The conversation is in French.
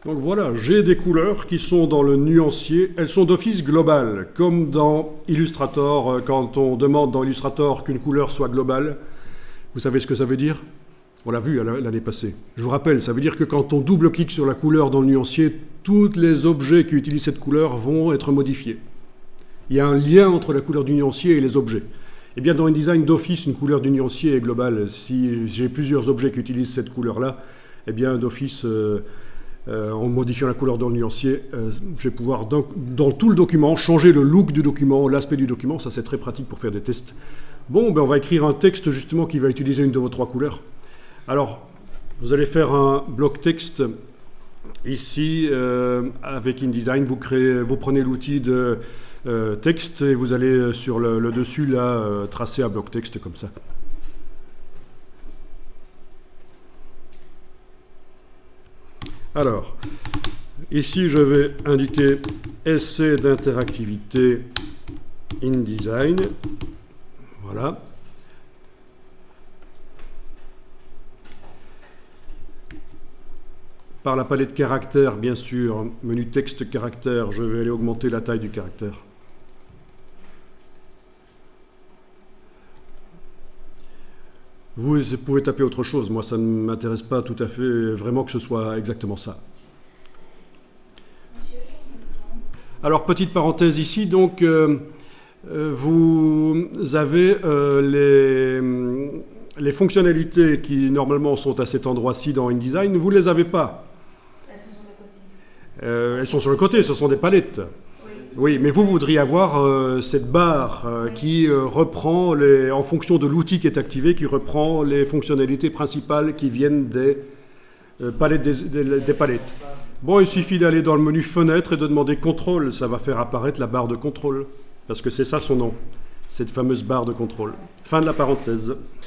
Donc voilà, j'ai des couleurs qui sont dans le nuancier. Elles sont d'office global, comme dans Illustrator. Quand on demande dans Illustrator qu'une couleur soit globale, vous savez ce que ça veut dire? On l'a vu l'année passée. Je vous rappelle, ça veut dire que quand on double-clique sur la couleur dans le nuancier, tous les objets qui utilisent cette couleur vont être modifiés. Il y a un lien entre la couleur du nuancier et les objets. Eh bien, dans InDesign, d'office, une couleur du nuancier est globale. Si j'ai plusieurs objets qui utilisent cette couleur-là, eh bien, d'office, en modifiant la couleur dans le nuancier, je vais pouvoir, dans tout le document, changer le look du document, l'aspect du document. Ça, c'est très pratique pour faire des tests. Bon, ben, on va écrire un texte, justement, qui va utiliser une de vos trois couleurs. Alors, vous allez faire un bloc texte ici, avec InDesign. Vous prenez l'outil de texte et vous allez sur le dessus, là, tracer un bloc texte comme ça. Alors, ici, je vais indiquer essai d'interactivité InDesign. Voilà. Par la palette caractères, bien sûr, menu texte caractère, je vais aller augmenter la taille du caractère. Vous pouvez taper autre chose, moi ça ne m'intéresse pas tout à fait vraiment que ce soit exactement ça. Alors petite parenthèse ici, donc vous avez les fonctionnalités qui normalement sont à cet endroit-ci dans InDesign, vous ne les avez pas. Elles sont sur le côté. Elles sont sur le côté, ce sont des palettes. Oui, mais vous voudriez avoir cette barre qui reprend, en fonction de l'outil qui est activé, qui reprend les fonctionnalités principales qui viennent des palettes. Des palettes. Bon, il suffit d'aller dans le menu fenêtre et de demander contrôle. Ça va faire apparaître la barre de contrôle, parce que c'est ça son nom, cette fameuse barre de contrôle. Fin de la parenthèse.